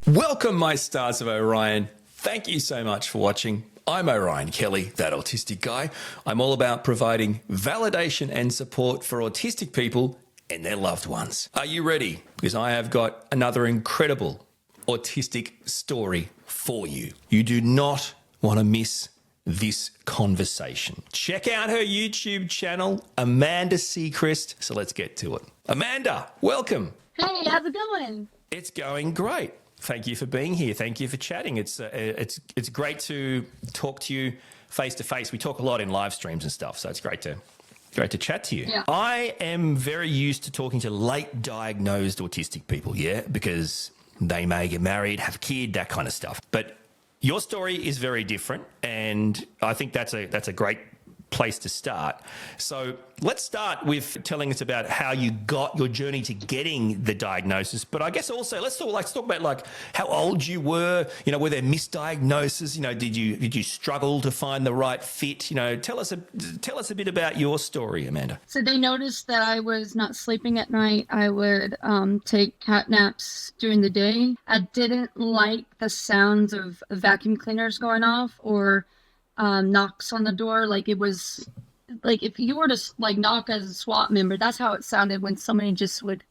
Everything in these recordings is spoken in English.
Welcome, my stars of Orion. Thank you so much for watching. I'm Orion Kelly, that autistic guy. I'm all about providing validation and support for autistic people and their loved ones. Are you ready? Because I have got another incredible autistic story for you. You do not want to miss this conversation. Check out her YouTube channel, Amanda Sechrist. So let's get to it. Amanda, welcome. Hey, how's it going? It's going great. Thank you for being here. Thank you for chatting. It's great to talk to you face to face. We talk a lot in live streams and stuff, so it's great to chat to you. Yeah. I am very used to talking to late diagnosed autistic people, because they may get married, have a kid, that kind of stuff. But your story is very different, and I think that's a great place to start. So let's start with telling us about how you got your journey to getting the diagnosis. But I guess also let's talk about how old you were. Were there misdiagnoses? Did you struggle to find the right fit? Tell us a bit about your story, Amanda. So they noticed that I was not sleeping at night. I would take cat naps during the day. I didn't like the sounds of vacuum cleaners going off or knocks on the door. It was like if you were to knock as a SWAT member, that's how it sounded when somebody would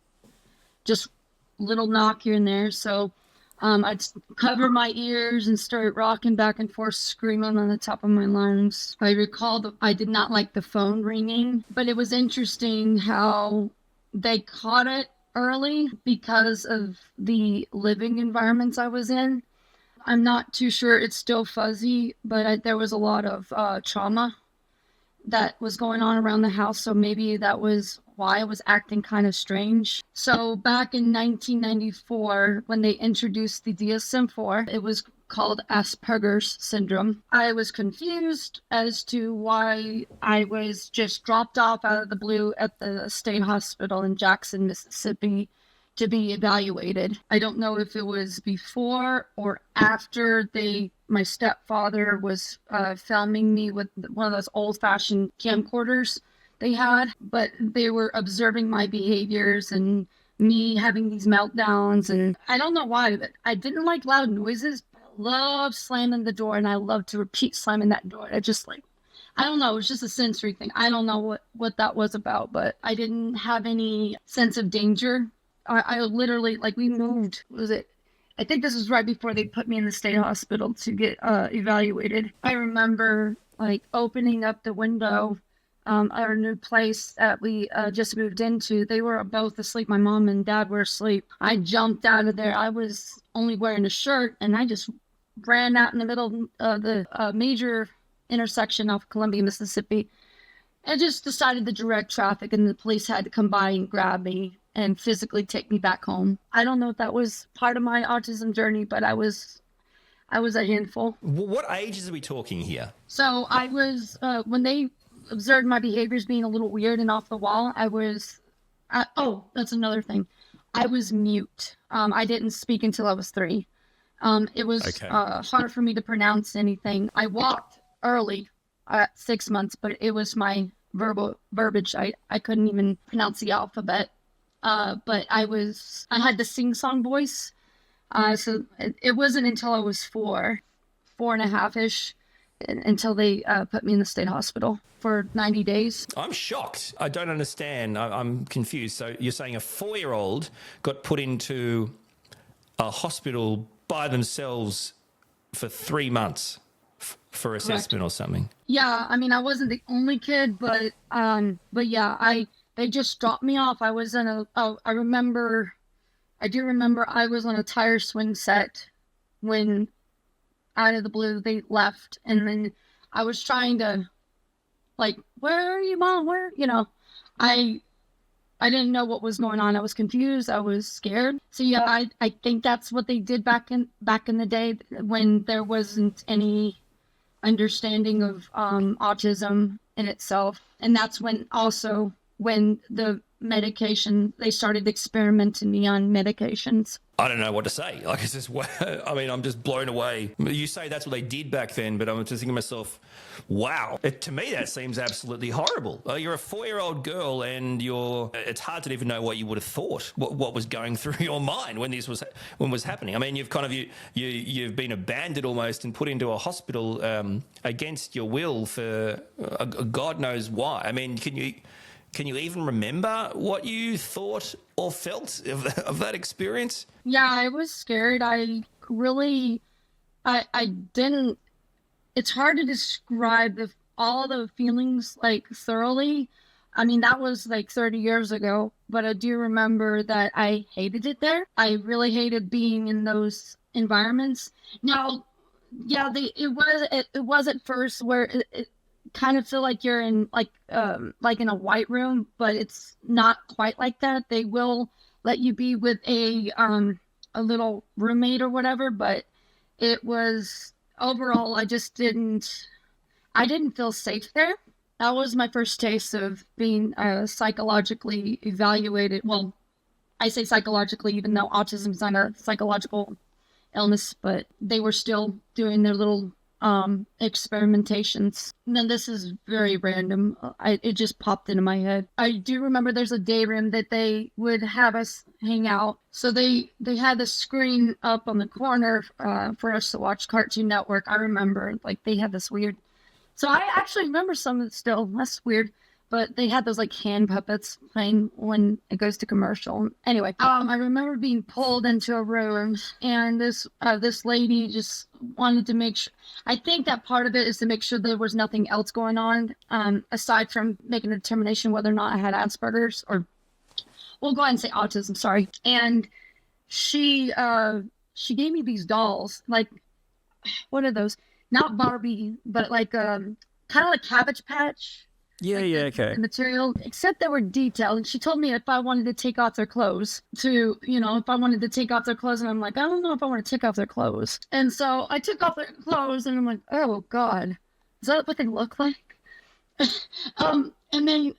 little knock here and there. So I'd cover my ears and start rocking back and forth, screaming on the top of my lungs. I recall that I did not like the phone ringing, but it was interesting how they caught it early because of the living environments I was in. I'm not too sure, it's still fuzzy, but there was a lot of trauma that was going on around the house, so maybe that was why I was acting kind of strange. So back in 1994, when they introduced the DSM-4, it was called Asperger's syndrome. I was confused as to why I was just dropped off out of the blue at the state hospital in Jackson, Mississippi, to be evaluated. I don't know if it was before or after my stepfather was filming me with one of those old-fashioned camcorders they had, but they were observing my behaviors and me having these meltdowns, and I don't know why, but I didn't like loud noises. I loved slamming the door, and I loved to repeat slamming that door. I don't know, it was just a sensory thing. I don't know what that was about, but I didn't have any sense of danger. I literally, we moved, I think this was right before they put me in the state hospital to get evaluated. I remember, opening up the window at our new place that we just moved into. They were both asleep. My mom and dad were asleep. I jumped out of there. I was only wearing a shirt, and I just ran out in the middle of the major intersection off Columbia, Mississippi. I just decided to direct traffic, and the police had to come by and grab me and physically take me back home. I don't know if that was part of my autism journey, but I was a handful. What ages are we talking here? So I was, when they observed my behaviors being a little weird and off the wall, that's another thing. I was mute. I didn't speak until I was 3. It was hard for me to pronounce anything. I walked early at 6 months, but it was my verbiage. I couldn't even pronounce the alphabet. But I had the sing-song voice. So it wasn't until I was 4.5-ish, until they put me in the state hospital for 90 days. I'm shocked. I don't understand. I'm confused. So you're saying a 4-year-old got put into a hospital by themselves for 3 months for assessment or something? Yeah, I mean, I wasn't the only kid, but yeah, they just dropped me off. I was in I do remember I was on a tire swing set when out of the blue they left. And then I was trying to where are you, Mom? Where, I didn't know what was going on. I was confused. I was scared. So yeah, I think that's what they did back in the day when there wasn't any understanding of autism in itself. And that's when the medication. They started experimenting me on medications. I don't know what to say. Like, it's just, I mean, I'm just blown away. You say that's what they did back then, but I'm just thinking to myself, wow. To me, that seems absolutely horrible. You're a 4-year-old girl, and it's hard to even know what you would have thought, what was going through your mind when was happening. I mean, you've been abandoned almost and put into a hospital against your will for God knows why. I mean, can you even remember what you thought or felt of that experience? Yeah, I was scared. I didn't, it's hard to describe all the feelings like thoroughly. I mean, that was like 30 years ago, but I do remember that I hated it there. I really hated being in those environments. Now, yeah, it was at first where it kind of feel like you're in like in a white room, but it's not quite like that. They will let you be with a little roommate or whatever, but it was overall I didn't feel safe there. That was my first taste of being psychologically evaluated. Well, I say psychologically, even though autism is not a psychological illness, but they were still doing their little experimentations. And then this is very random. It just popped into my head. I do remember there's a day room that they would have us hang out. So they had the screen up on the corner for us to watch Cartoon Network. I remember like they had this weird. So I actually remember some of it still. That's weird. But they had those like hand puppets playing when it goes to commercial. Anyway, I remember being pulled into a room, and this lady just wanted to make sure. I think that part of it is to make sure there was nothing else going on, aside from making a determination whether or not I had Asperger's, or we'll go ahead and say autism. Sorry. And she gave me these dolls, like, what are those? Not Barbie, but like kind of like Cabbage Patch. Yeah, like yeah, okay. the material, except they were detailed. And she told me if I wanted to take off their clothes, and I'm like, I don't know if I want to take off their clothes. And so I took off their clothes, and I'm like, oh God, is that what they look like? And then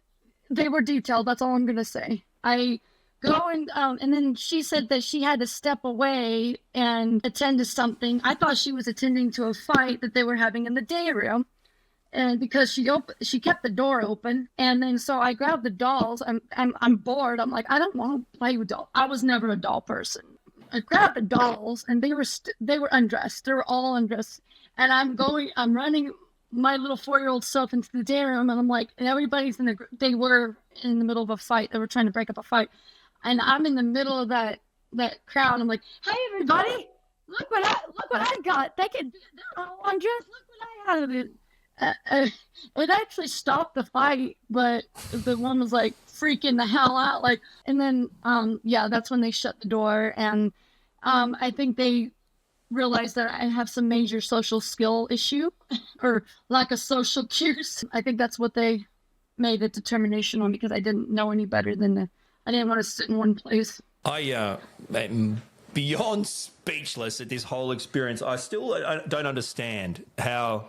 they were detailed. That's all I'm gonna say. I go and then she said that she had to step away and attend to something. I thought she was attending to a fight that they were having in the day room. And because she kept the door open, and then so I grabbed the dolls. I'm bored. I'm like, I don't want to play with dolls. I was never a doll person. I grabbed the dolls, and they were undressed. They were all undressed, and I'm running my little 4-year-old self into the day room, and I'm like, and everybody's they were in the middle of a fight. They were trying to break up a fight, and I'm in the middle of that crowd. I'm like, hey everybody, look what I got. They're all undressed. Look what I have. It actually stopped the fight, but the one was like freaking the hell out, like, and then that's when they shut the door, and I think they realized that I have some major social skill issue or lack of social cues. I think that's what they made the determination on, because I didn't know any better than I didn't want to sit in one place. I am beyond speechless at this whole experience. I don't understand how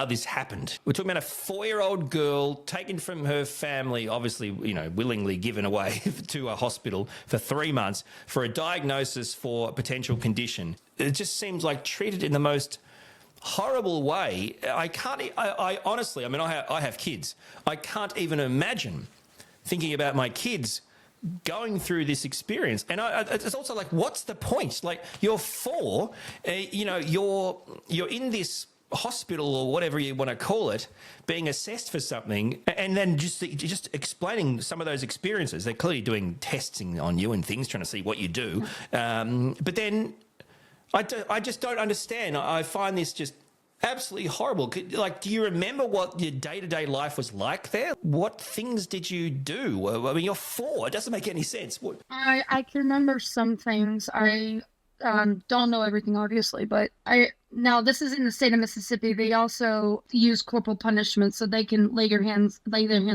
this happened. We're talking about a 4-year-old girl taken from her family, obviously, willingly given away to a hospital for 3 months for a diagnosis for a potential condition. It just seems like treated in the most horrible way. I honestly, I have kids. I can't even imagine thinking about my kids going through this experience. And it's also like, what's the point? Like, you're 4, you're in this hospital or whatever you want to call it, being assessed for something, and then just explaining some of those experiences. They're clearly doing testing on you and things, trying to see what you do. But then I just don't understand. I find this just absolutely horrible. Like, do you remember what your day-to-day life was like there? What things did you do? I mean, you're 4. It doesn't make any sense. I can remember some things. I don't know everything, obviously, but now this is in the state of Mississippi. They also use corporal punishment, so they can lay their hands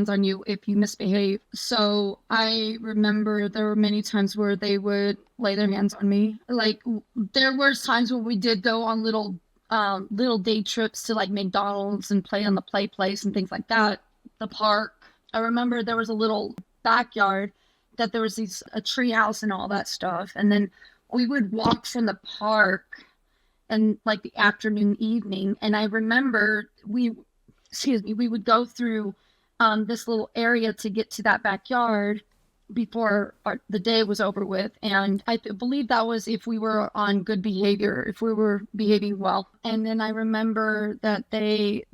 on you if you misbehave. So I remember there were many times where they would lay their hands on me. Like, there were times where we did go on little day trips to like McDonald's and play on the play place and things like that. The park. I remember there was a little backyard, that there was a tree house and all that stuff. And then we would walk from the park and like the afternoon, evening. And I remember we would go through this little area to get to that backyard before the day was over with. And I believe that was if we were on good behavior, if we were behaving well. And then I remember that the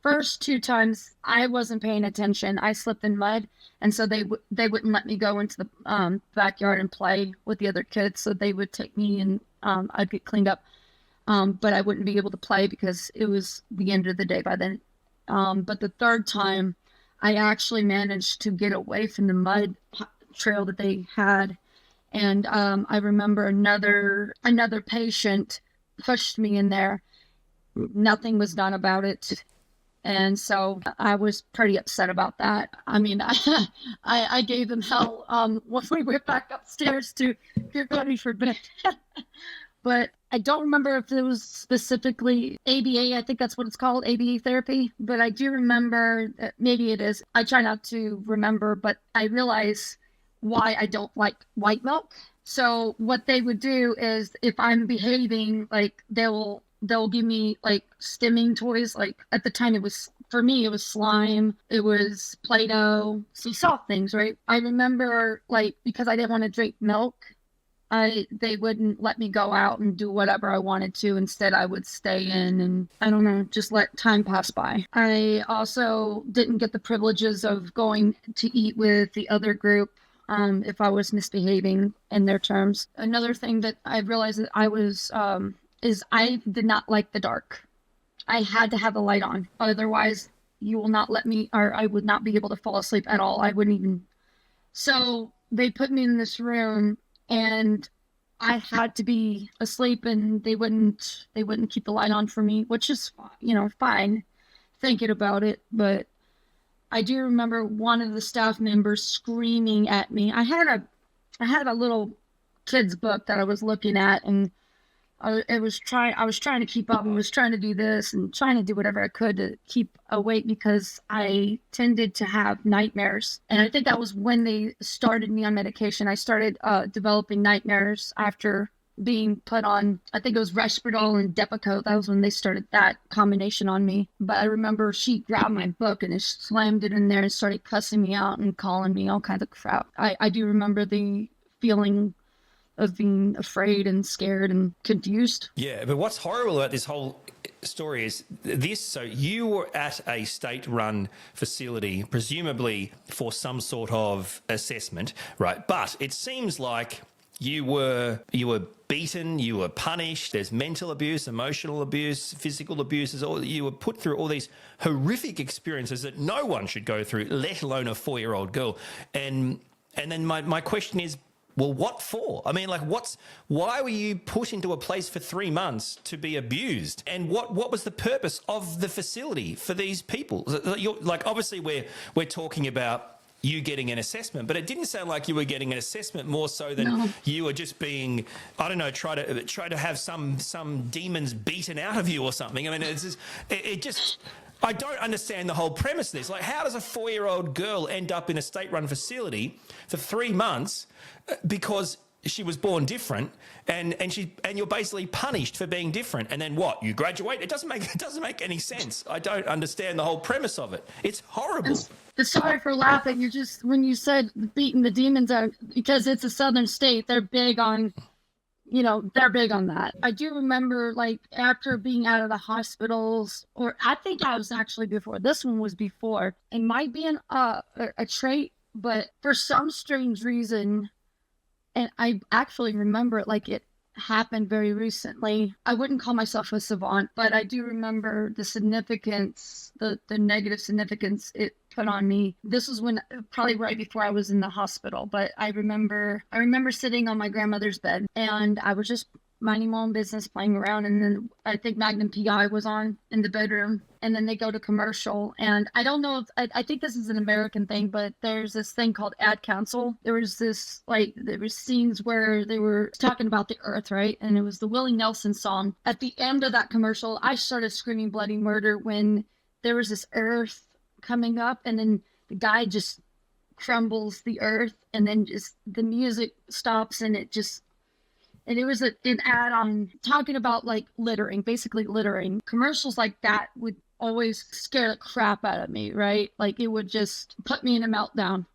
first 2 times I wasn't paying attention, I slipped in mud. And so they wouldn't let me go into the backyard and play with the other kids. So they would take me and I'd get cleaned up. But I wouldn't be able to play because it was the end of the day by then. But the 3rd time, I actually managed to get away from the mud trail that they had. And I remember another patient pushed me in there. Nothing was done about it. And so I was pretty upset about that. I mean, I gave them hell when we went back upstairs to get ready for bed. But I don't remember if it was specifically ABA. I think that's what it's called, ABA therapy. But I do remember that maybe it is. I try not to remember, but I realize why I don't like white milk. So what they would do is if I'm behaving, like they'll give me like stimming toys. Like at the time for me, it was slime. It was Play-Doh, some soft things, right? I remember like, because I didn't want to drink milk, they wouldn't let me go out and do whatever I wanted to. Instead, I would stay in and, I don't know, just let time pass by. I also didn't get the privileges of going to eat with the other group if I was misbehaving in their terms. Another thing that I realized that I was, is I did not like the dark. I had to have the light on. Otherwise, you will not let me, or I would not be able to fall asleep at all. I wouldn't even. So they put me in this room and I had to be asleep, and they wouldn't keep the light on for me, which is, fine thinking about it. But I do remember one of the staff members screaming at me. I had a little kid's book that I was looking at, and I was trying to keep up and was trying to do this and trying to do whatever I could to keep awake because I tended to have nightmares. And I think that was when they started me on medication. I started developing nightmares after being put on, I think it was Resperdal and Depakote. That was when they started that combination on me. But I remember she grabbed my book and just slammed it in there and started cussing me out and calling me all kinds of crap. I do remember the feeling of being afraid and scared and confused. Yeah, but what's horrible about this whole story is this. So you were at a state-run facility, presumably for some sort of assessment, right? But it seems like you were beaten, you were punished. There's mental abuse, emotional abuse, physical abuse. You were put through all these horrific experiences that no one should go through, let alone a 4-year-old girl. And then my question is, well, what for? I mean, like, why were you put into a place for 3 months to be abused? And what was the purpose of the facility for these people? Like, obviously, we're talking about you getting an assessment, but it didn't sound like you were getting an assessment, more so than you were just being, I don't know, try to have some demons beaten out of you or something. I mean, it just I don't understand the whole premise of this. Like, how does a 4-year-old girl end up in a state-run facility for 3 months because she was born different, and you're basically punished for being different, and then what? You graduate? It doesn't make any sense. I don't understand the whole premise of it. It's horrible. Sorry for laughing. You're just, when you said beating the demons out, because it's a southern state, they're big on that. I do remember, like, after being out of the hospitals, or I think I was actually before. This one was before. It might be a trait, but for some strange reason, and I actually remember it like it happened very recently. I wouldn't call myself a savant, but I do remember the significance, the negative significance it put on me. This was when, probably right before I was in the hospital, but I remember sitting on my grandmother's bed, and I was just minding my own business, playing around, and then I think Magnum PI was on in the bedroom, and then they go to commercial, and I don't know if, I think this is an American thing, but there's this thing called ad council. There was scenes where they were talking about the earth, right? And it was the Willie Nelson song. At the end of that commercial, I started screaming bloody murder when there was this earth coming up, and then the guy just crumbles the earth, and then just the music stops, and it was an ad on talking about like littering, basically littering. Commercials like that would always scare the crap out of me, right? Like it would just put me in a meltdown.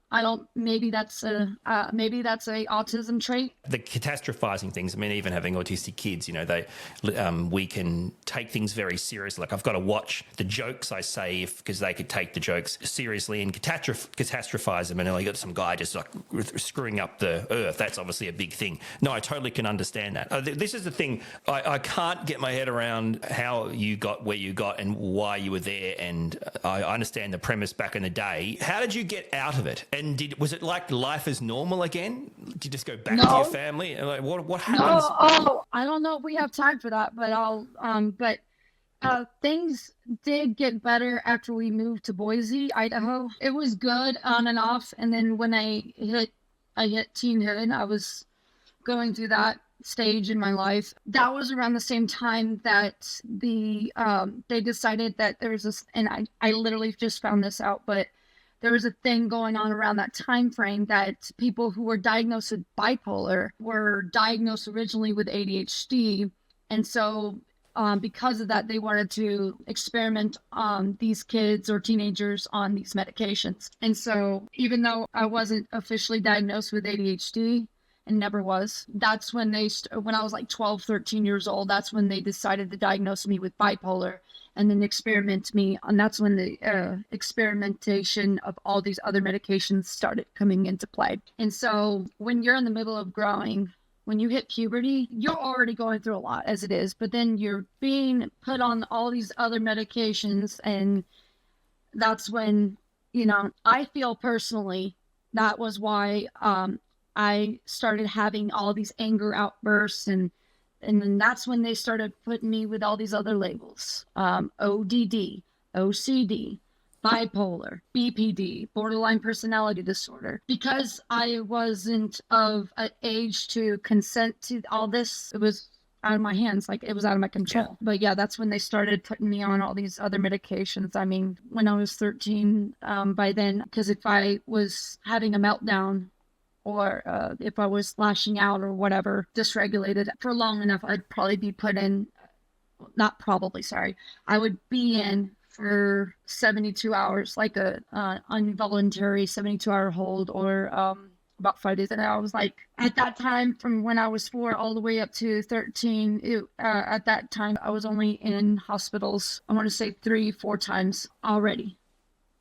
Maybe that's a autism trait. The catastrophizing things. I mean, even having autistic kids, we can take things very seriously. Like I've got to watch the jokes I say because they could take the jokes seriously and catastrophize them. And then you got some guy just like screwing up the earth. That's obviously a big thing. No, I totally can understand that. This is the thing. I can't get my head around how you got where you got and why you were there. And I understand the premise back in the day. How did you get out of it? And was it like life as normal again? Did you just go back to your family? Like, what happens? I don't know if we have time for that, but things did get better after we moved to Boise, Idaho. It was good on and off, and then when I hit teenhood, I was going through that stage in my life. That was around the same time that they decided that there's this, and I literally just found this out, but there was a thing going on around that time frame that people who were diagnosed with bipolar were diagnosed originally with ADHD. And so because of that, they wanted to experiment on these kids or teenagers on these medications. And so even though I wasn't officially diagnosed with ADHD and never was, that's when when I was like 12, 13 years old, that's when they decided to diagnose me with bipolar and then experiment me. And that's when the experimentation of all these other medications started coming into play. And so when you're in the middle of growing, when you hit puberty, you're already going through a lot as it is, but then you're being put on all these other medications. And that's when, I feel personally, that was why I started having all these anger outbursts, and then that's when they started putting me with all these other labels, ODD, OCD, bipolar, BPD, borderline personality disorder. Because I wasn't of an age to consent to all this, it was out of my hands, like it was out of my control. Yeah. But yeah, that's when they started putting me on all these other medications. I mean, when I was 13, by then, because if I was having a meltdown, or if I was lashing out or whatever, dysregulated for long enough, I'd probably be put in, I would be in for 72 hours, like a involuntary 72-hour hold, or about 5 days. And I was like, at that time, from when I was 4 all the way up to 13, at that time, I was only in hospitals, I want to say 3-4 times already.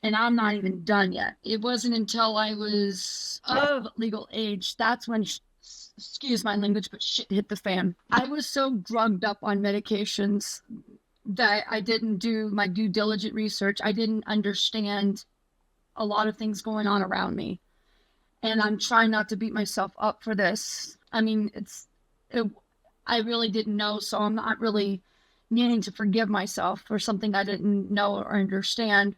And I'm not even done yet. It wasn't until I was of legal age, that's when, excuse my language, but shit hit the fan. I was so drugged up on medications that I didn't do my due diligent research. I didn't understand a lot of things going on around me. And I'm trying not to beat myself up for this. I mean, I really didn't know, so I'm not really needing to forgive myself for something I didn't know or understand.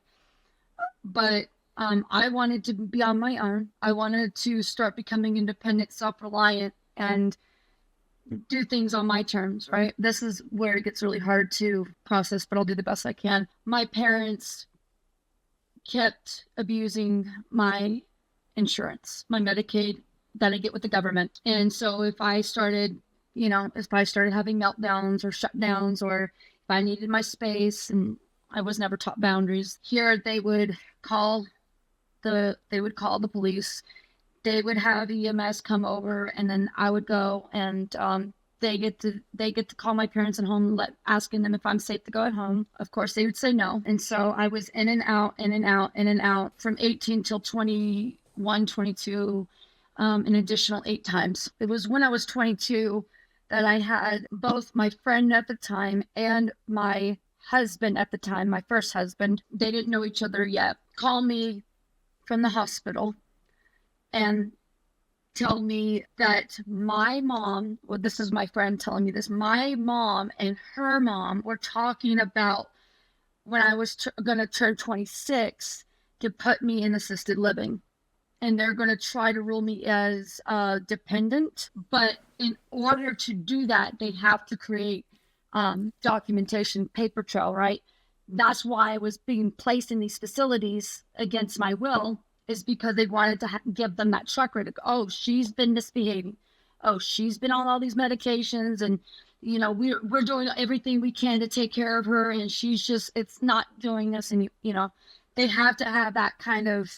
But I wanted to be on my own. I wanted to start becoming independent, self-reliant, and do things on my terms, right? This is where it gets really hard to process, but I'll do the best I can. My parents kept abusing my insurance, my Medicaid that I get with the government. And so if I started having meltdowns or shutdowns, or if I needed my space, and I was never taught boundaries. Here they would call the police. They would have EMS come over, and then I would go, and they get to call my parents at home, asking them if I'm safe to go at home. Of course, they would say no. And so I was in and out from 18 till 21, 22, an additional 8 times. It was when I was 22 that I had both my friend at the time and my husband at the time, my first husband, they didn't know each other yet, call me from the hospital and tell me that my mom, well, this is my friend telling me this, my mom and her mom were talking about when I was going to turn 26 to put me in assisted living. And they're going to try to rule me as dependent. But in order to do that, they have to create documentation, paper trail, right? That's why I was being placed in these facilities against my will, is because they wanted to give them that track record. Oh, she's been misbehaving. Oh, she's been on all these medications, and we're doing everything we can to take care of her, and it's not doing this. And they have to have that kind of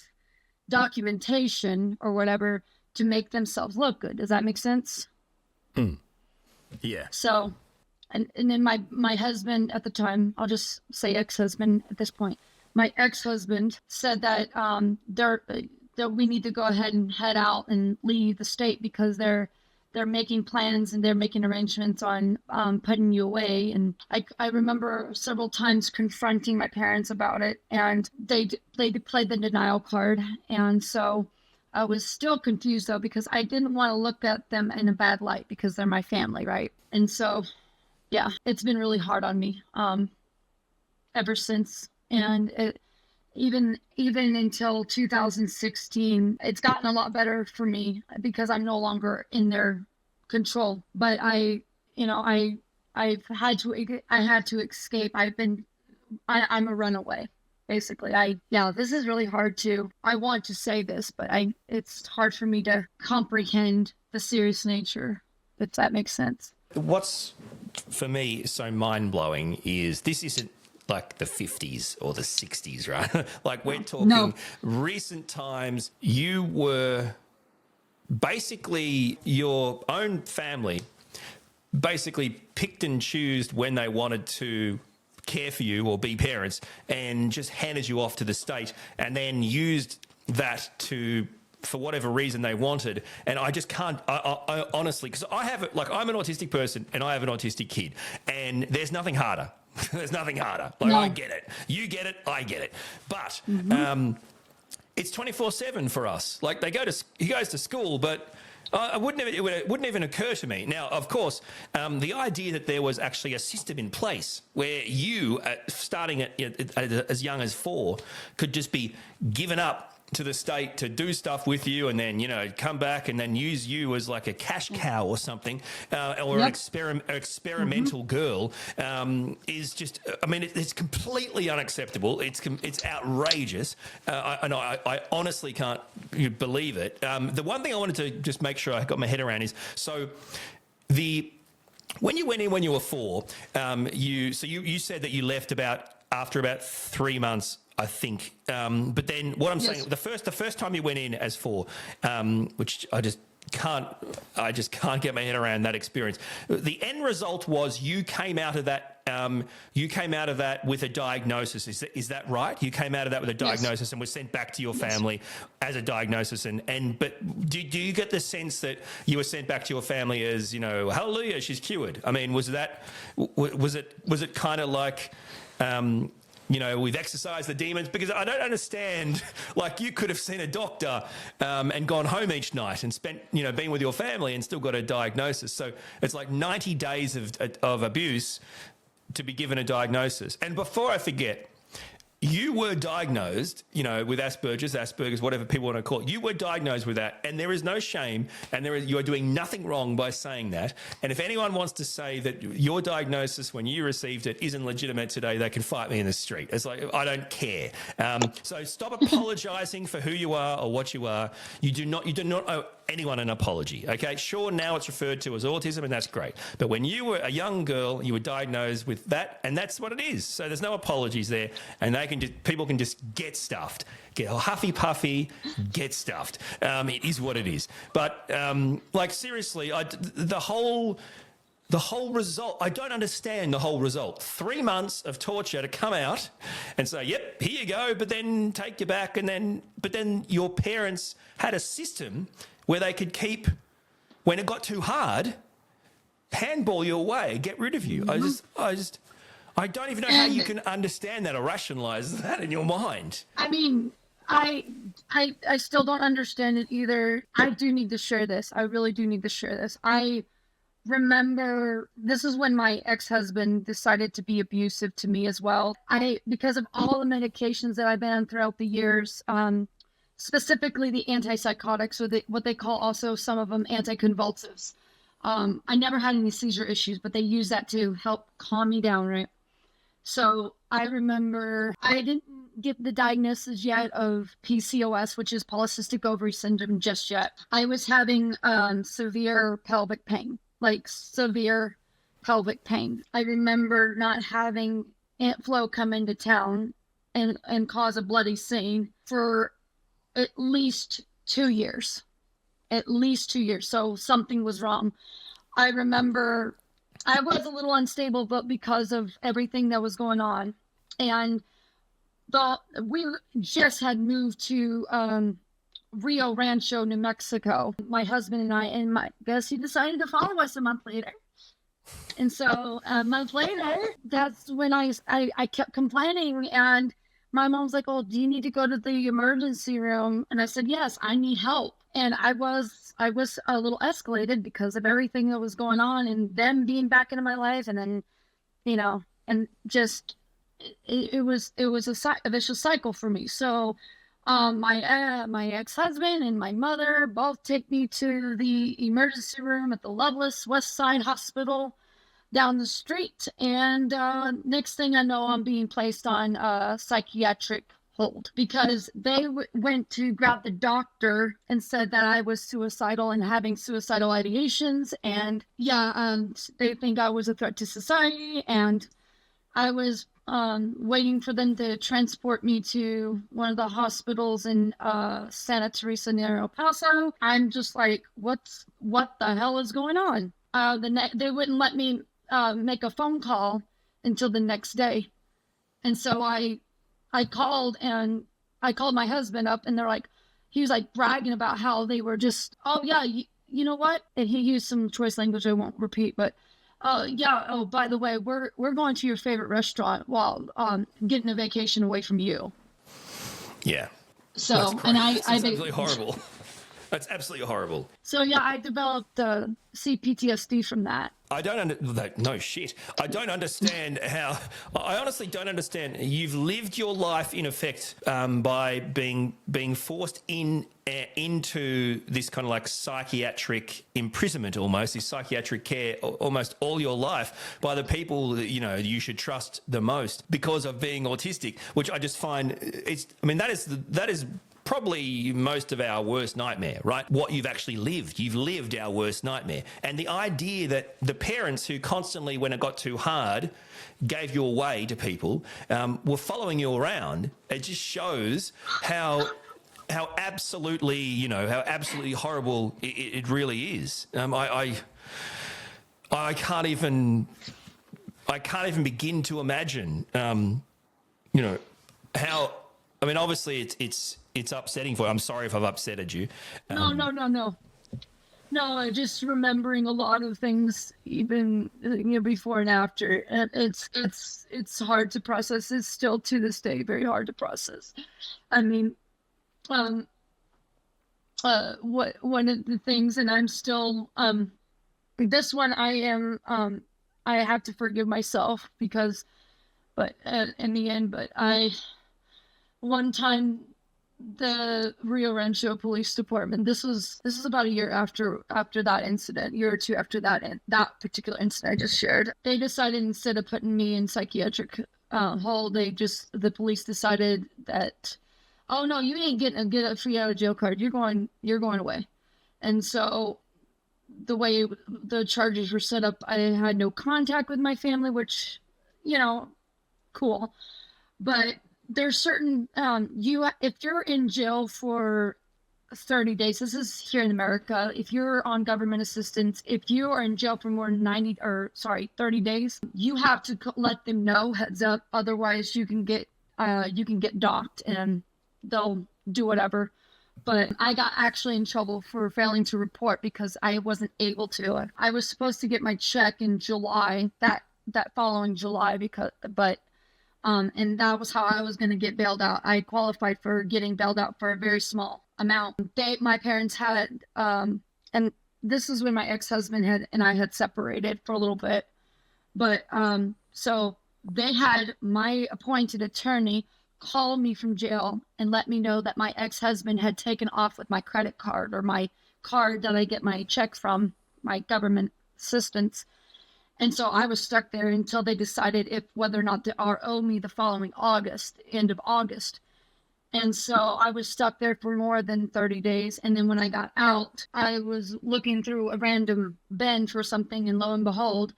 documentation or whatever to make themselves look good. Does that make sense? Yeah. So, and then my husband at the time, I'll just say ex-husband at this point, my ex-husband said that that we need to go ahead and head out and leave the state because they're making plans and they're making arrangements on putting you away. And I remember several times confronting my parents about it, and they played the denial card. And so I was still confused though, because I didn't want to look at them in a bad light because they're my family, right? And so, yeah, it's been really hard on me ever since. And even until 2016, it's gotten a lot better for me because I'm no longer in their control. But I had to escape. I'm a runaway, basically. This is really hard I want to say this, but it's hard for me to comprehend the serious nature, if that makes sense. What's for me so mind-blowing is this isn't like the 50s or the 60s, right? Like we're talking recent times. You were basically, your own family basically picked and chose when they wanted to care for you or be parents, and just handed you off to the state, and then used that for whatever reason they wanted. And I just can't, I honestly, because I'm an autistic person and I have an autistic kid, and there's nothing harder. There's nothing harder. Like, I get it. You get it. I get it. But it's 24/7 for us. Like he goes to school, but it wouldn't even occur to me. Now, of course, the idea that there was actually a system in place where you, starting at as young as 4, could just be given up to the state to do stuff with you, and then come back and then use you as like a cash cow or something, or an experimental girl, is just, it's completely unacceptable. It's outrageous, and I honestly can't believe it. The one thing I wanted to just make sure I got my head around is, so when you went in when you were 4, you said that you left after about 3 months, I think. But then what I'm saying, the first time you went in as 4, which I just can't get my head around that experience. The end result was you came out of that with a diagnosis. Is that right? You came out of that with a diagnosis and were sent back to your family as a diagnosis. But do you get the sense that you were sent back to your family as, hallelujah, she's cured? I mean, was it kind of like, we've exorcised the demons? Because I don't understand, like, you could have seen a doctor and gone home each night and spent, been with your family and still got a diagnosis. So it's like 90 days of abuse to be given a diagnosis. And before I forget, you were diagnosed, with Asperger's, whatever people want to call it. You were diagnosed with that, and there is no shame, and you are doing nothing wrong by saying that. And if anyone wants to say that your diagnosis when you received it isn't legitimate today, they can fight me in the street. It's like, I don't care. So stop apologizing for who you are or what you are. You do not owe anyone an apology. Okay, sure, now it's referred to as autism, and that's great. But when you were a young girl, you were diagnosed with that, and that's what it is. So there's no apologies there, and people can just get stuffed, get huffy puffy, get stuffed. It is what it is. But seriously, the whole result, I don't understand the whole result. 3 months of torture to come out and say, yep, here you go, but then take you back, but then your parents had a system where they could keep, when it got too hard, handball you away, get rid of you. I don't even know how you can understand that or rationalize that in your mind. I mean, I still don't understand it either. I do need to share this. I really do need to share this. I remember, this is when my ex-husband decided to be abusive to me as well. Because of all the medications that I've been on throughout the years, specifically the antipsychotics, or what they call also some of them anticonvulsives. I never had any seizure issues, but they use that to help calm me down, right? So I remember I didn't get the diagnosis yet of PCOS, which is polycystic ovary syndrome, just yet. I was having severe pelvic pain, like severe pelvic pain. I remember not having Aunt Flo come into town and cause a bloody scene for at least 2 years. At least 2 years. So something was wrong. I remember I was a little unstable, but because of everything that was going on. And we just had moved to Rio Rancho, New Mexico, my husband and I, and I guess he decided to follow us a month later. And so a month later, that's when I kept complaining, and my mom's like, "Oh, do you need to go to the emergency room?" And I said, "Yes, I need help." And I was a little escalated because of everything that was going on, and them being back into my life, and then, and just it was a vicious cycle for me. So my ex-husband and my mother both take me to the emergency room at the Loveless West Side Hospital down the street, and next thing I know, I'm being placed on psychiatric hold because they went to grab the doctor and said that I was suicidal and having suicidal ideations, and they think I was a threat to society, and I was waiting for them to transport me to one of the hospitals in Santa Teresa near El Paso. I'm just like, what the hell is going on? They wouldn't let me make a phone call until the next day. And so I called my husband up, and he was like bragging about how they were just, "Oh yeah, you know what?" And he used some choice language I won't repeat, but oh, by the way, we're going to your favorite restaurant while getting a vacation away from you. Yeah. So, and that's absolutely horrible. That's absolutely horrible. So yeah, I developed CPTSD from that. No shit. I don't understand how. I honestly don't understand. You've lived your life in effect by being forced into this kind of like psychiatric imprisonment, almost this psychiatric care, almost all your life by the people that you should trust the most because of being autistic, which I just find that is probably most of our worst nightmare, right? What you've actually lived. You've lived our worst nightmare. And the idea that the parents who constantly, when it got too hard, gave you away to people, were following you around, it just shows how absolutely, how absolutely horrible it really is. I can't even begin to imagine, how. I mean, obviously, it's upsetting for you. I'm sorry if I've upsetted you. No. Just remembering a lot of things, even before and after. And it's hard to process. It's still to this day very hard to process. I mean, one of the things, and I'm still this one I have to forgive myself but in the end, one time the Rio Rancho Police Department, this was about a year after that incident, year or two after that particular incident I just shared, they decided instead of putting me in psychiatric hold, the police decided that, "Oh no, you ain't getting a free out of jail card. You're going away." And so the way the charges were set up, I had no contact with my family, which, cool. But there's certain, if you're in jail for 30 days, this is here in America, if you're on government assistance, if you are in jail for more than 30 days, you have to let them know, heads up, otherwise you can get docked and they'll do whatever. But I got actually in trouble for failing to report because I wasn't able to. I was supposed to get my check in July, that following July, and that was how I was going to get bailed out. I qualified for getting bailed out for a very small amount. My parents had, and this is when my ex-husband and I had separated for a little bit. But so they had my appointed attorney call me from jail and let me know that my ex-husband had taken off with my credit card, or my card that I get my check from, my government assistance. And so I was stuck there until they decided if whether or not to RO me the following August, end of August. And so I was stuck there for more than 30 days. And then when I got out, I was looking through a random bin for something, and lo and behold,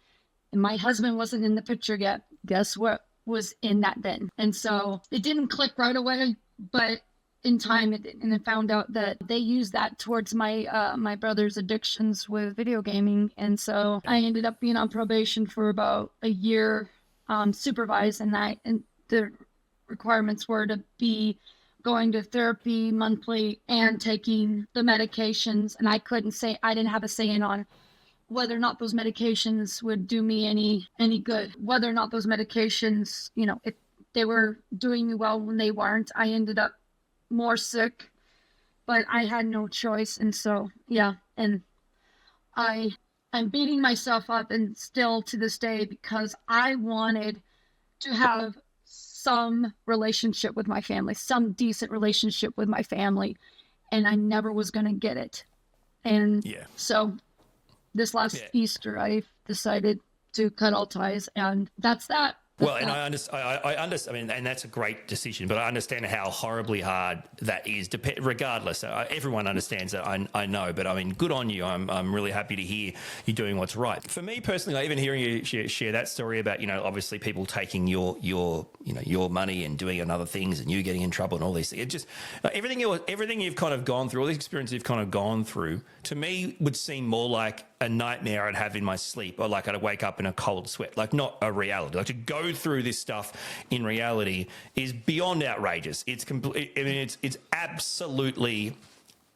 and my husband wasn't in the picture yet. Guess what was in that bin? And so it didn't click right away, but in time it did. And I found out that they used that towards my my brother's addictions with video gaming. And so I ended up being on probation for about a year, supervised, and the requirements were to be going to therapy monthly and taking the medications. And I didn't have a say in on whether or not those medications would do me any good, whether or not those medications, if they were doing me well when they weren't. I ended up more sick, but I had no choice. And so, yeah. And I'm beating myself up, and still to this day, because I wanted to have some relationship with my family, some decent relationship with my family, and I never was going to get it. And so this last Easter, I decided to cut all ties, and that's that. Well, and I understand. I mean, and that's a great decision, but I understand how horribly hard that is. Regardless, everyone understands that. I know, but I mean, good on you. I'm really happy to hear you doing what's right. For me personally, even hearing you share that story about obviously people taking your money and doing other things, and you getting in trouble and all these things. It just everything you've kind of gone through, all these experiences you've kind of gone through, to me would seem more like a nightmare I'd have in my sleep, or like I'd wake up in a cold sweat, like not a reality. Like to go through this stuff in reality is beyond outrageous. It's complete. I mean, it's absolutely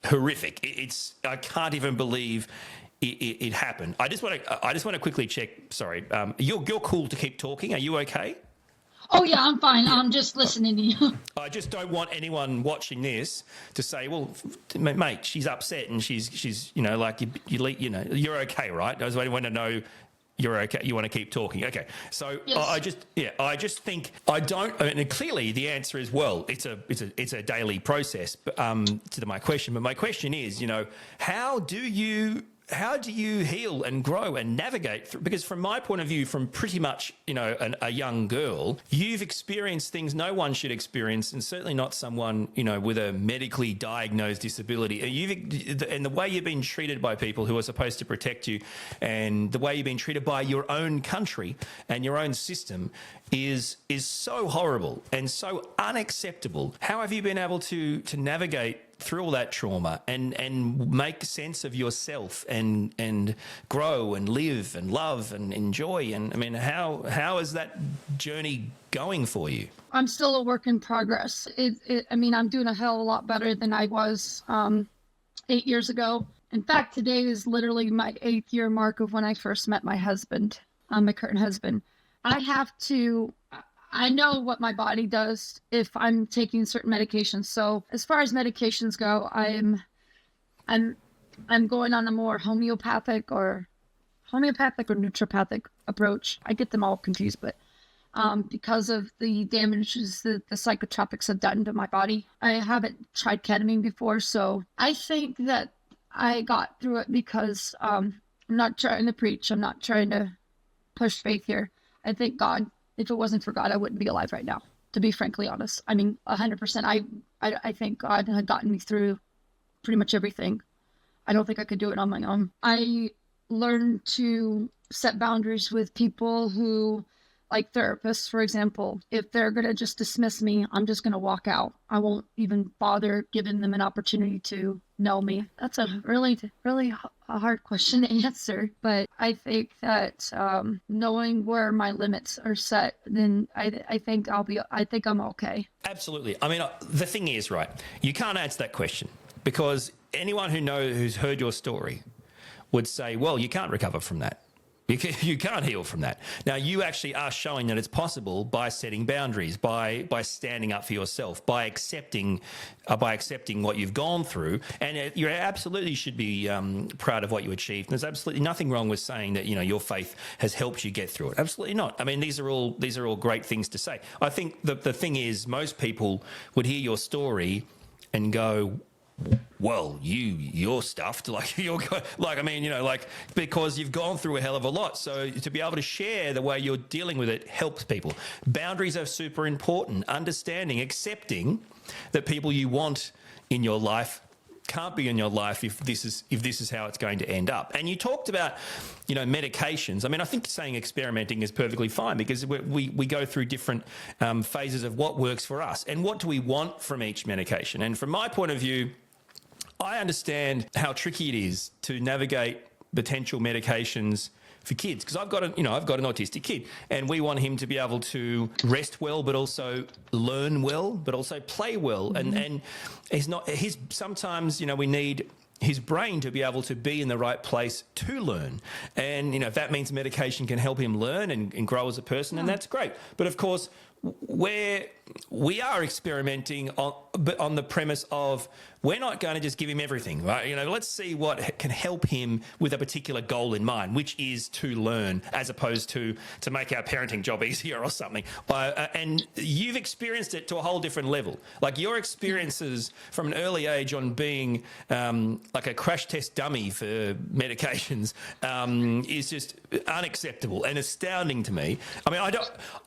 horrific. I can't even believe it happened. I just want to quickly check. Sorry, you're cool to keep talking. Are you okay? Oh, yeah, I'm fine. I'm just listening to you. I just don't want anyone watching this to say, well, mate, she's upset and she's like, you're okay, right? I just want to know you're okay. You want to keep talking. Okay. So yes. I just think and clearly the answer is, well, it's a daily process, to my question. But my question is, how do you heal and grow and navigate through? Because from my point of view, from pretty much, a young girl, you've experienced things no one should experience, and certainly not someone, with a medically diagnosed disability. And the way you've been treated by people who are supposed to protect you, and the way you've been treated by your own country and your own system is so horrible and so unacceptable. How have you been able to navigate through all that trauma and make sense of yourself and grow and live and love and enjoy? And I mean, how is that journey going for you? I'm still a work in progress. I'm doing a hell of a lot better than I was 8 years ago. In fact, today is literally my 8th year mark of when I first met my husband, my current husband. I know what my body does if I'm taking certain medications. So as far as medications go, I'm going on a more homeopathic or naturopathic approach. I get them all confused, but because of the damages that the psychotropics have done to my body, I haven't tried ketamine before. So I think that I got through it because I'm not trying to preach. I'm not trying to push faith here. I thank God. If it wasn't for God, I wouldn't be alive right now, to be frankly honest. I mean, 100%. I think God had gotten me through pretty much everything. I don't think I could do it on my own. I learned to set boundaries with people who, like therapists, for example. If they're going to just dismiss me, I'm just going to walk out. I won't even bother giving them an opportunity to know me. That's a really, really hard question to answer. But I think that knowing where my limits are set, then I think I'm okay. Absolutely. I mean, the thing is, right, you can't answer that question because anyone who's heard your story would say, well, you can't recover from that. You can't heal from that. Now, you actually are showing that it's possible by setting boundaries, by standing up for yourself, by accepting what you've gone through. And you absolutely should be proud of what you achieved. There's absolutely nothing wrong with saying that your faith has helped you get through it. Absolutely not. I mean, these are all great things to say. I think the thing is, most people would hear your story and go, well, you're stuffed. Like, I mean, like, because you've gone through a hell of a lot. So to be able to share the way you're dealing with it helps people. Boundaries are super important. Understanding, accepting that people you want in your life can't be in your life if this is how it's going to end up. And you talked about, medications. I mean, I think saying experimenting is perfectly fine, because we go through different phases of what works for us and what do we want from each medication. And from my point of view, I understand how tricky it is to navigate potential medications for kids, because I've got an autistic kid, and we want him to be able to rest well, but also learn well, but also play well. Mm-hmm. And sometimes we need his brain to be able to be in the right place to learn. And if that means medication can help him learn and grow as a person, and that's great. But of course, where we are experimenting on the premise of we're not going to just give him everything, right? Let's see what can help him with a particular goal in mind, which is to learn, as opposed to make our parenting job easier or something. And you've experienced it to a whole different level. Like, your experiences from an early age on being like a crash test dummy for medications is just unacceptable and astounding to me. I mean,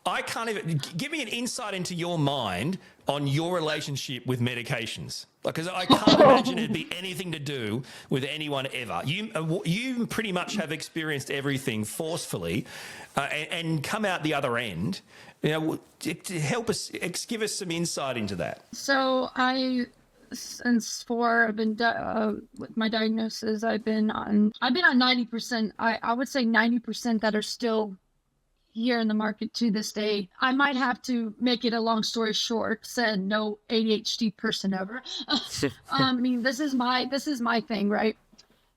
I can't even give me an insight into your mind on your relationship with medications, because I can't imagine it'd be anything to do with anyone ever. You pretty much have experienced everything forcefully and come out the other end. To help us, give us some insight into that. So since I've been with my diagnosis, I've been on 90%. I would say 90% that are still here in the market to this day. I might have to make it a long story short, said no ADHD person ever. I mean, this is my thing, right?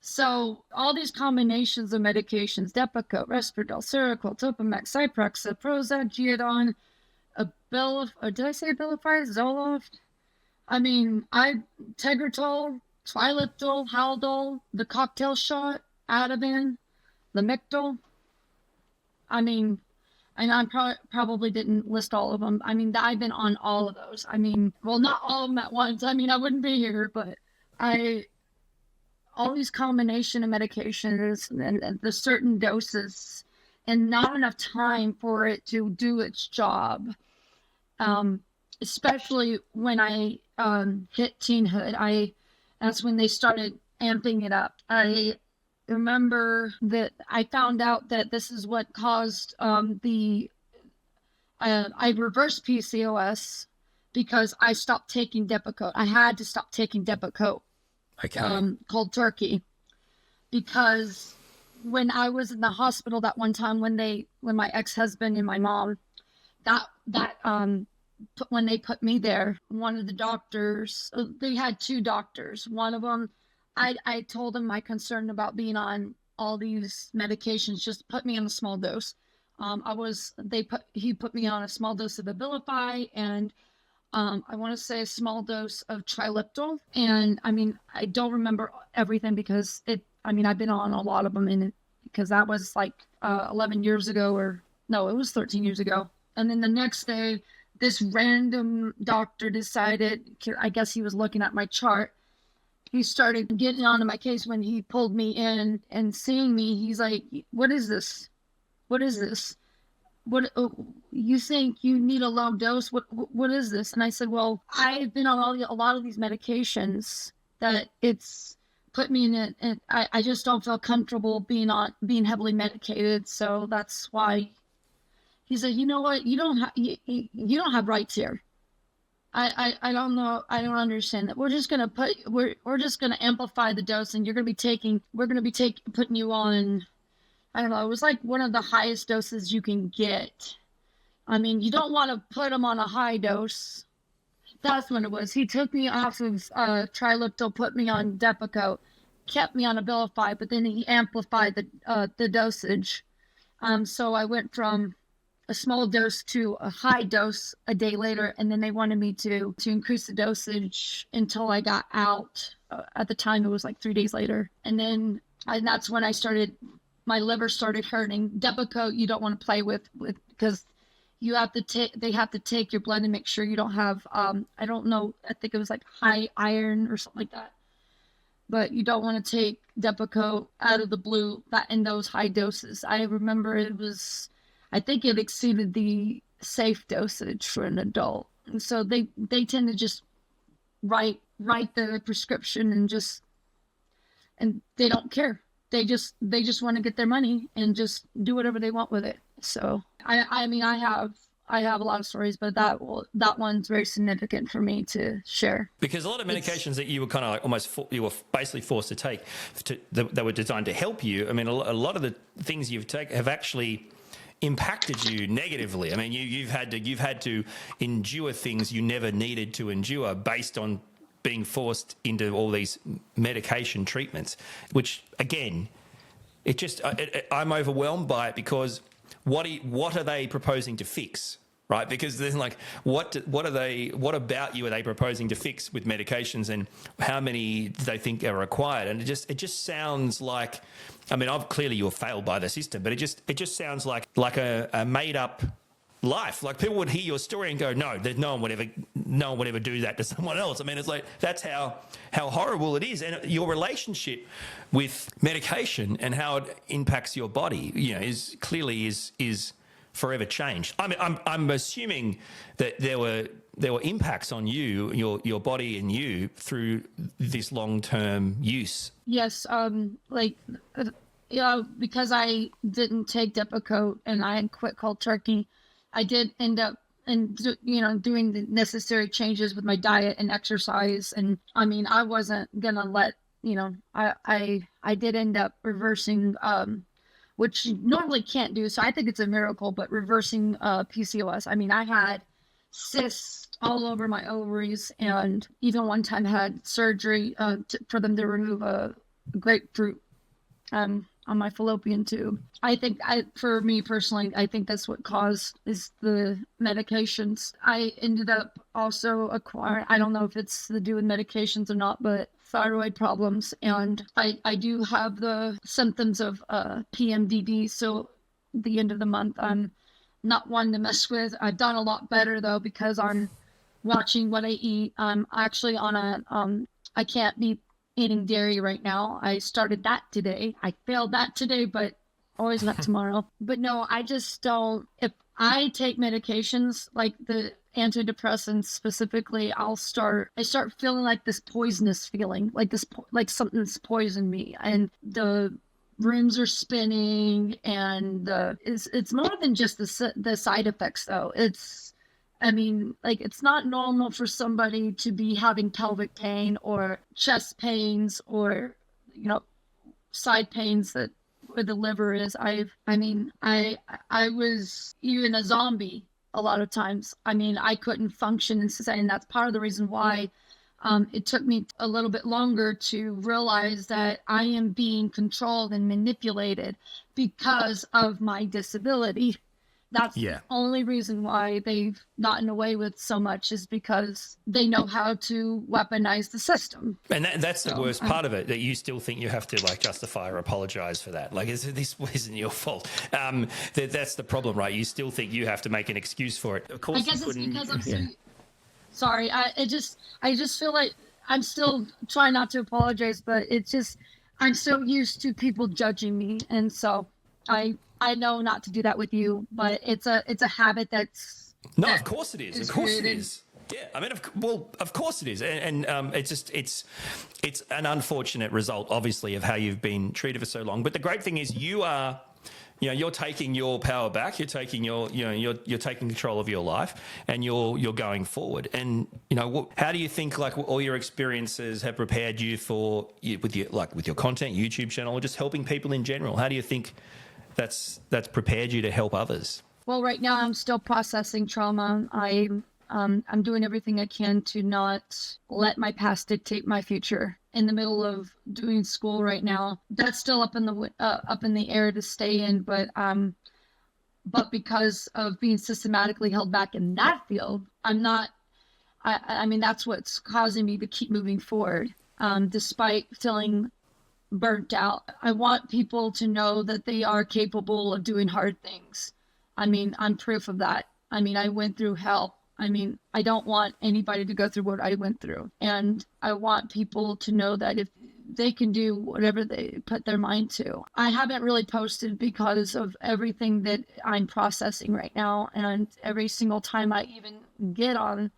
So all these combinations of medications, Depakote, Risperdal, Seroquel, Topamax, Cyproxa, Prozac, Geodon, did I say Abilify, Zoloft? I mean, Tegretol, Triliptol, Haldol, the cocktail shot, Ativan, Lamictal. I mean, and I probably didn't list all of them. I mean, I've been on all of those. I mean, well, not all of them at once. I mean, I wouldn't be here, but all these combination of medications and the certain doses, and not enough time for it to do its job. Especially when I hit teenhood, that's when they started amping it up. I remember that I found out that this is what caused I reversed PCOS because I stopped taking Depakote. I had to stop taking Depakote, cold turkey, because when I was in the hospital that one time when my ex-husband and my mom, when they put me there, one of the doctors, they had two doctors. One of them, I told him my concern about being on all these medications, just put me on a small dose. He put me on a small dose of Abilify and I want to say a small dose of Triliptol. And I mean, I don't remember everything because I've been on a lot of them because that was like 11 years ago, or no, it was 13 years ago. And then the next day, this random doctor decided, I guess he was looking at my chart. He started getting onto my case when he pulled me in and seeing me. He's like, what is this? What is this? What, you think you need a low dose? What is this? And I said, well, I've been on a lot of these medications that it's put me in it. And I just don't feel comfortable being heavily medicated. So that's why. He said, you know what? You don't have rights here. I don't know. I don't understand that. We're just gonna amplify the dose, and we're gonna be putting you on. I don't know. It was like one of the highest doses you can get. I mean, you don't want to put them on a high dose. That's when it was. He took me off of Triliptol, put me on Depakote, kept me on Abilify, but then he amplified the dosage. So I went from a small dose to a high dose a day later, and then they wanted me to increase the dosage until I got out. At the time, it was like 3 days later, and that's when my liver started hurting. Depakote you don't want to play with because they have to take your blood and make sure you don't have I don't know, I think it was like high iron or something like that. but you don't want to take Depakote out of the blue in those high doses. I remember I think it exceeded the safe dosage for an adult. And so they tend to just write the prescription and they don't care. They just want to get their money and just do whatever they want with it. So I mean, I have a lot of stories, but that one's very significant for me to share. Because a lot of medications that you were kind of like you were basically forced to take that were designed to help you. I mean, a lot of the things you've taken have actually impacted you negatively. I mean, you've had to endure things you never needed to endure based on being forced into all these medication treatments, which again, I'm overwhelmed by it because what are they proposing to fix? Right, because there's like, what about you are they proposing to fix with medications, and how many do they think are required? And it just sounds like, I mean, clearly you're failed by the system, but it just sounds like a made up life. Like people would hear your story and go, no one would ever do that to someone else. I mean, it's like that's how horrible it is, and your relationship with medication and how it impacts your body, is clearly forever changed. I mean, I'm assuming that there were impacts on you, your body and you through this long-term use. Yes, because I didn't take Depakote and I had quit cold turkey, I did end up doing the necessary changes with my diet and exercise. And I mean, I wasn't gonna let I did end up reversing which you normally can't do. So I think it's a miracle, but reversing PCOS. I mean, I had cysts all over my ovaries, and even one time had surgery for them to remove a grapefruit on my fallopian tube. I think for me personally, I think that's what caused is the medications. I ended up also acquiring, I don't know if it's to do with medications or not, but thyroid problems, and I do have the symptoms of PMDD. So at the end of the month, I'm not one to mess with. I've done a lot better though because I'm watching what I eat. I'm actually on I can't be eating dairy right now. I started that today. I failed that today, but always not tomorrow. But no, I just don't. If I take medications like the antidepressants specifically, I start feeling like this poisonous feeling, like something's poisoned me, and the rooms are spinning, and it's more than just the side effects though. It's not normal for somebody to be having pelvic pain or chest pains or side pains where the liver is. I was even a zombie a lot of times. I mean, I couldn't function in society, and that's part of the reason why it took me a little bit longer to realize that I am being controlled and manipulated because of my disability. That's the only reason why they've gotten away with so much, is because they know how to weaponize the system. And that's the worst part of it, that you still think you have to justify or apologize for that. Like, this isn't your fault. That's the problem, right? You still think you have to make an excuse for it. Of course, I guess it's because I'm so sorry. I just feel like I'm still trying not to apologize, but it's just I'm so used to people judging me, and so I know not to do that with you, but it's a habit that's... No, of course it is. Of course it is. Yeah, I mean, of course it is. And it's an unfortunate result, obviously, of how you've been treated for so long. But the great thing is you're taking your power back. You're taking you're taking control of your life, and you're going forward. And how do you think all your experiences have prepared you with your content, YouTube channel, or just helping people in general? How do you think that's prepared you to help others? Well, right now I'm still processing trauma. I'm doing everything I can to not let my past dictate my future. In the middle of doing school right now, that's still up in the air to stay in, but because of being systematically held back in that field, I'm not. I mean, that's what's causing me to keep moving forward, despite feeling burnt out. I want people to know that they are capable of doing hard things. I mean, I'm proof of that. I mean, I went through hell. I mean, I don't want anybody to go through what I went through. And I want people to know that if they can do whatever they put their mind to. I haven't really posted because of everything that I'm processing right now. And every single time I even get on,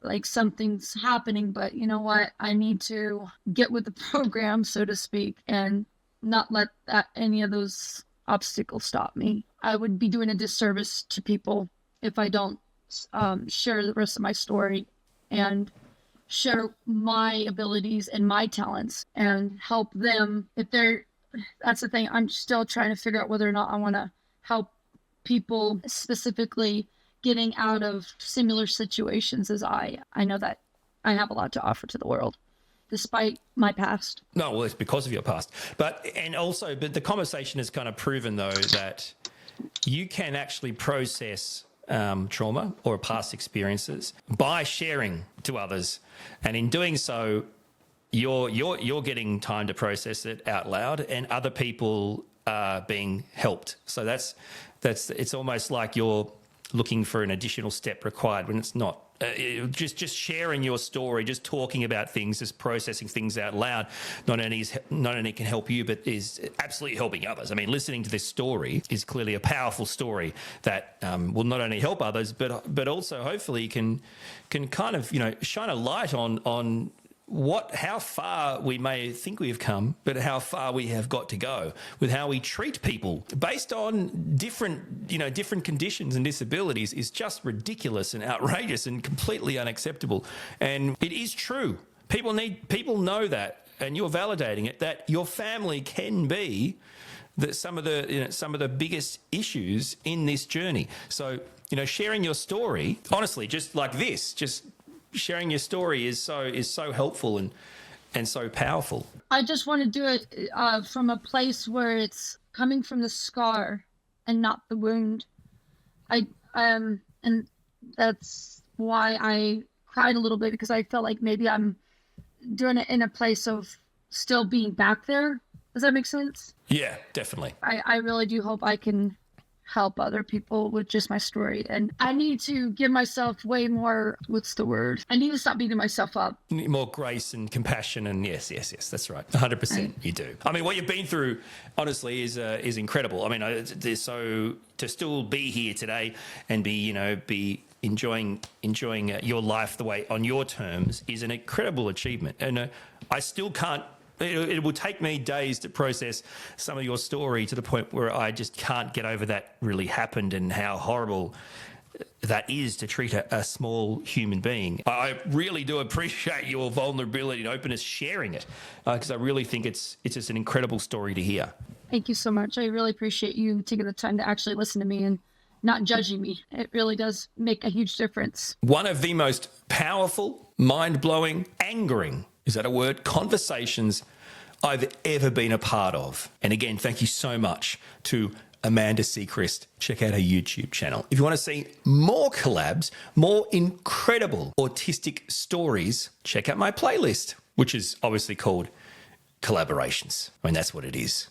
like, something's happening, but you know what? I need to get with the program, so to speak, and not let any of those obstacles stop me. I would be doing a disservice to people if I don't share the rest of my story and share my abilities and my talents and help them. That's the thing. I'm still trying to figure out whether or not I want to help people specifically getting out of similar situations as I know that I have a lot to offer to the world, despite my past. No, well, it's because of your past. But the conversation has kind of proven, though, that you can actually process trauma or past experiences by sharing to others. And in doing so, you're getting time to process it out loud, and other people are being helped. So it's almost like you're looking for an additional step required when it's not. Just sharing your story, just talking about things, just processing things out loud, not only can help you, but is absolutely helping others. I mean, listening to this story is clearly a powerful story that will not only help others, but also hopefully can kind of, shine a light on how far we may think we've come, but how far we have got to go with how we treat people based on different conditions and disabilities is just ridiculous and outrageous and completely unacceptable. And it is true. People know that, and you're validating it, that your family can be some of the biggest issues in this journey. So, sharing your story, honestly, just like this, sharing your story is so helpful and so powerful. I just want to do it from a place where it's coming from the scar and not the wound. And that's why I cried a little bit, because I felt like maybe I'm doing it in a place of still being back there. Does that make sense? Yeah, definitely. I really do hope I can help other people with just my story. And I need to give myself way more, I need to stop beating myself up. More grace and compassion, and yes, that's right. 100% you do. I mean, what you've been through, honestly, is incredible. I mean, so to still be here today and be enjoying your life the way on your terms is an incredible achievement. And I still can't. It will take me days to process some of your story to the point where I just can't get over that really happened and how horrible that is to treat a small human being. I really do appreciate your vulnerability and openness sharing it, because I really think it's just an incredible story to hear. Thank you so much. I really appreciate you taking the time to actually listen to me and not judging me. It really does make a huge difference. One of the most powerful, mind-blowing, angering, is that a word? Conversations I've ever been a part of. And again, thank you so much to Amanda Sechrist. Check out her YouTube channel. If you want to see more collabs, more incredible autistic stories, check out my playlist, which is obviously called Collaborations. I mean, that's what it is.